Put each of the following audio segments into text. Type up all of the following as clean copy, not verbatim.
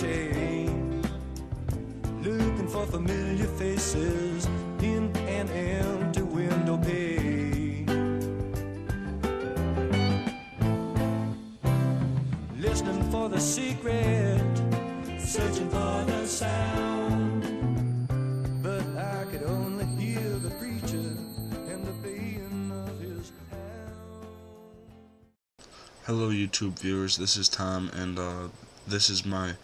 Chain, looking for familiar faces in an empty window pane, listening for the secret, searching for the sound, but I could only hear the preacher and the baying of his hound. Hello YouTube viewers, this is Tom, and this is my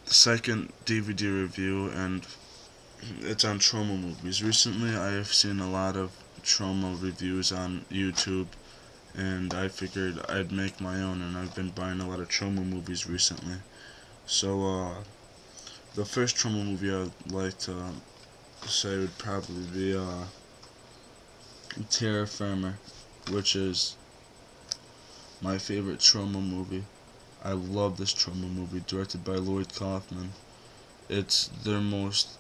second DVD review, and it's on Troma movies. Recently I have seen a lot of Troma reviews on YouTube, and I figured I'd make my own, and I've been buying a lot of Troma movies recently. So the first Troma movie I'd like to say would probably be Terra Firma, which is my favorite Troma movie. I love this Troma movie, directed by Lloyd Kaufman. It's their most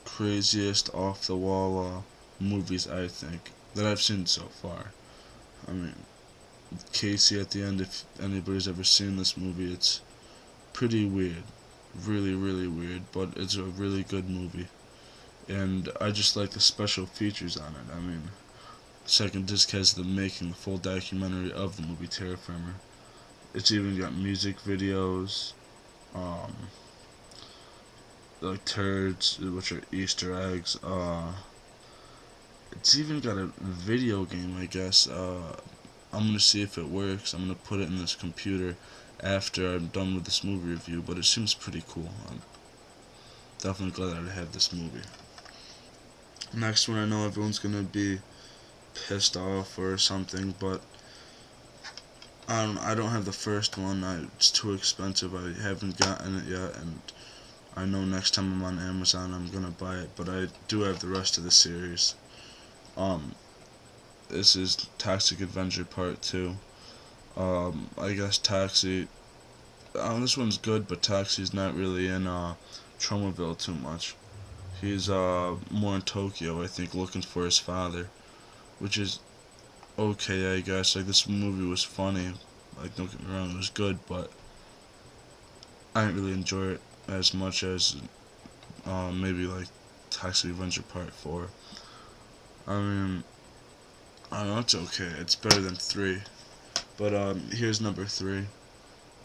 craziest, off-the-wall movies, I think, that I've seen so far. I mean, Casey at the end, if anybody's ever seen this movie, it's pretty weird. Really, really weird, but it's a really good movie. And I just like the special features on it. I mean, second disc has the full documentary of the movie Terra Firma. It's even got music videos, like turds, which are Easter eggs. It's even got a video game, I guess. I'm gonna see if it works. I'm gonna put it in this computer after I'm done with this movie review, but it seems pretty cool. I'm definitely glad that I have this movie. Next one, I know everyone's gonna be pissed off or something, but I don't have the first one. It's too expensive. I haven't gotten it yet, and I know next time I'm on Amazon I'm gonna buy it, but I do have the rest of the series. This is Toxic Avenger Part 2. I guess Toxie, this one's good, but Toxie's not really in Tromaville too much. He's more in Tokyo, I think, looking for his father, which is okay, I guess. Like, this movie was funny, like, don't get me wrong, it was good, but I didn't really enjoy it as much as maybe like Toxic Avenger Part 4. I mean, I don't know, it's okay, it's better than 3, but here's number 3,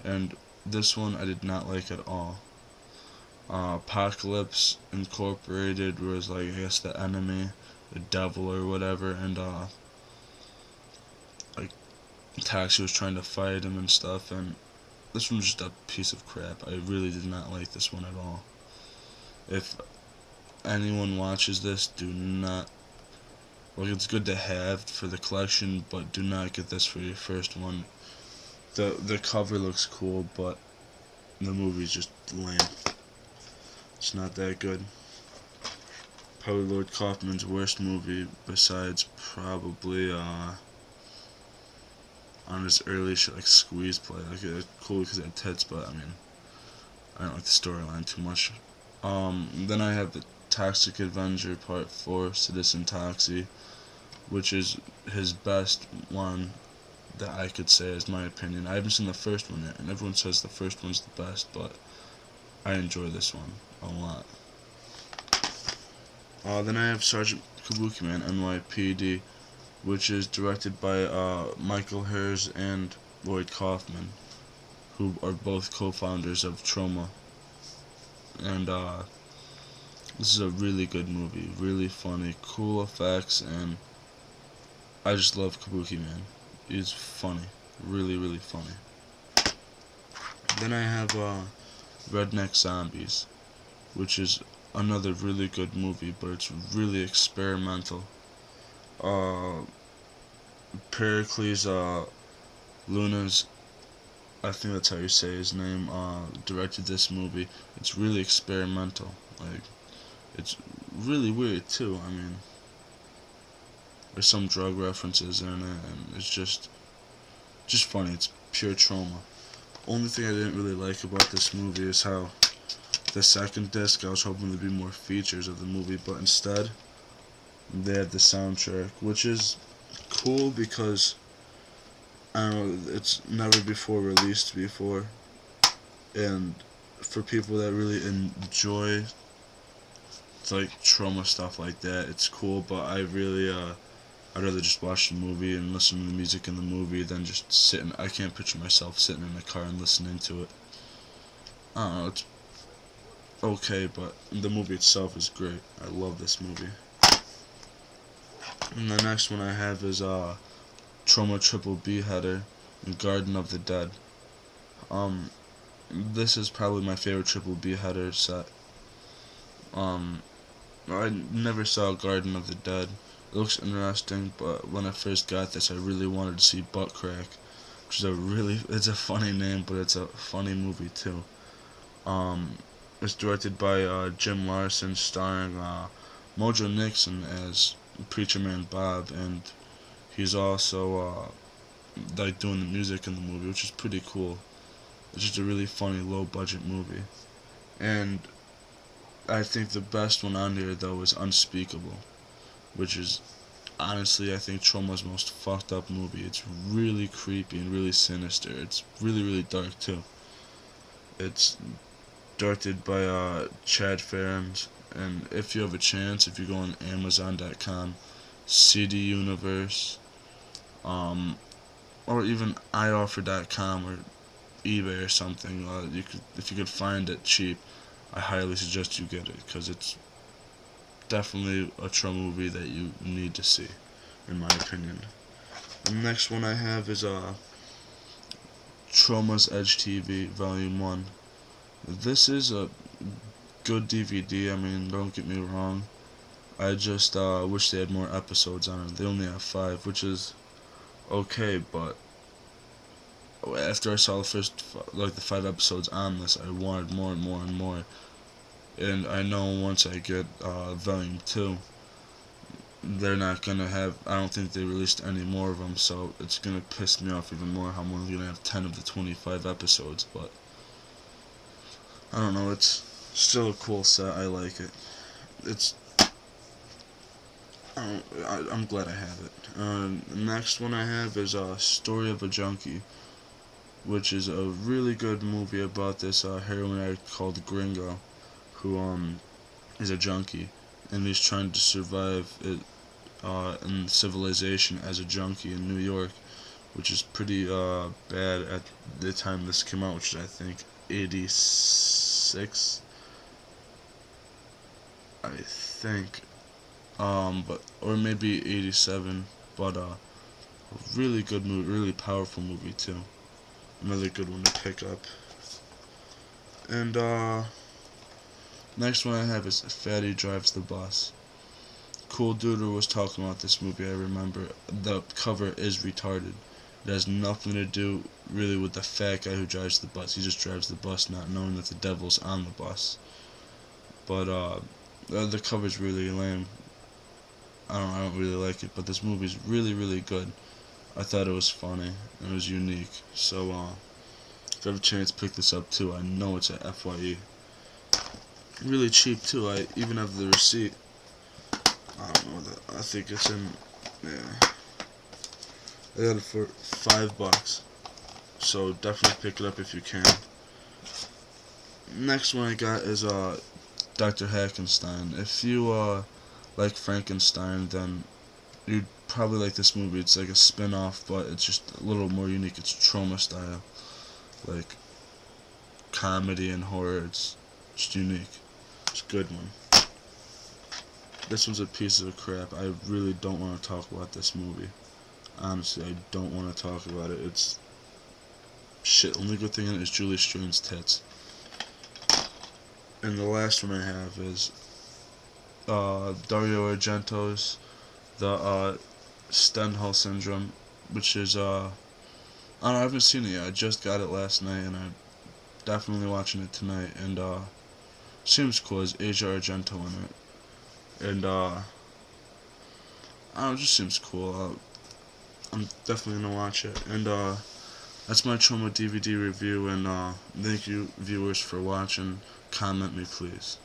and this one I did not like at all. Apocalypse Incorporated was, like, I guess the enemy, the devil or whatever, and like, Toxie was trying to fight him and stuff, and this one was just a piece of crap. I really did not like this one at all. If anyone watches this, do not, like, it's good to have for the collection, but do not get this for your first one. The cover looks cool, but the movie's just lame. It's not that good. Probably Lloyd Kaufman's worst movie, besides probably on his early shit, like Squeeze Play. Like, it's cool because it had tits, but I mean, I don't like the storyline too much. Then I have the Toxic Avenger Part 4, Citizen Toxie, which is his best one that I could say is my opinion. I haven't seen the first one yet, and everyone says the first one's the best, but I enjoy this one a lot. Then I have Sergeant Kabuki Man NYPD, which is directed by Michael Hers and Lloyd Kaufman, who are both co-founders of Troma. And this is a really good movie, really funny, cool effects, and I just love Kabuki Man. He's funny, really, really funny. Then I have Redneck Zombies, which is another really good movie, but it's really experimental. Pericles Lunas, I think that's how you say his name, directed this movie. It's really experimental. Like, it's really weird too. I mean, there's some drug references in it, and it's just funny. It's pure Troma. Only thing I didn't really like about this movie is how the second disc, I was hoping there'd be more features of the movie, but instead they had the soundtrack, which is cool because, I don't know, it's never before released before. and for people that really enjoy like Troma stuff like that, it's cool. But I really I'd rather just watch the movie and listen to the music in the movie than just sitting. I can't picture myself sitting in a car and listening to it. I don't know, it's okay, but the movie itself is great. I love this movie. And the next one I have is Troma Triple B Header and Garden of the Dead. This is probably my favorite Triple B Header set. I never saw Garden of the Dead. It looks interesting, but when I first got this, I really wanted to see Butt Crack, which is it's a funny name, but it's a funny movie too. It's directed by Jim Larson, starring Mojo Nixon as Preacher Man Bob, and he's also like doing the music in the movie, which is pretty cool. It's just a really funny, low-budget movie. And I think the best one on here, though, is Unspeakable, which is, honestly, I think Troma's most fucked up movie. It's really creepy and really sinister. It's really, really dark, too. It's directed by Chad Farrams, and if you have a chance, if you go on Amazon.com, CD Universe, or even iOffer.com or eBay or something, if you could find it cheap, I highly suggest you get it, because it's definitely a Troma movie that you need to see, in my opinion. The next one I have is Tromas Edge TV Volume 1. This is a good DVD, I mean, don't get me wrong. I just wish they had more episodes on it. They only have 5, which is okay, but after I saw the first, the 5 episodes on this, I wanted more and more and more. And I know once I get Volume 2, they're not gonna have, I don't think they released any more of them, so it's gonna piss me off even more how I'm only gonna have 10 of the 25 episodes, but I don't know, it's still a cool set, I like it. It's, I'm glad I have it. The next one I have is Story of a Junkie, which is a really good movie about this heroin addict called Gringo, who is a junkie, and he's trying to survive in civilization as a junkie in New York, which is pretty bad at the time this came out, which is I think 86, I think, but or maybe 87, but a really good movie, really powerful movie too. Another good one to pick up. And next one I have is Fatty Drives the Bus. Cool Duder was talking about this movie, I remember. The cover is retarded. It has nothing to do really with the fat guy who drives the bus. He just drives the bus not knowing that the devil's on the bus. But the cover's really lame. I don't really like it, but this movie's really, really good. I thought it was funny and it was unique. So if I have a chance, pick this up too. I know it's at FYE. Really cheap too. I even have the receipt. I don't know that. I think it's in. Yeah. I got it for $5. So definitely pick it up if you can. Next one I got is Dr. Hackenstein. If you like Frankenstein, then you'd probably like this movie. It's like a spin-off, but it's just a little more unique. It's Troma style, like comedy and horror. It's just unique. It's a good one. This one's a piece of crap. I really don't want to talk about this movie. Honestly, I don't want to talk about it. It's shit. Only good thing in it is Julie Strain's tits. And the last one I have is Dario Argento's The Stendhal Syndrome, which is I haven't seen it yet. I just got it last night, and I'm definitely watching it tonight. And seems cool. There's Asia Argento in it, and I don't know, it just seems cool. I'm definitely gonna watch it. And that's my Troma DVD review. And thank you viewers for watching. Comment me please.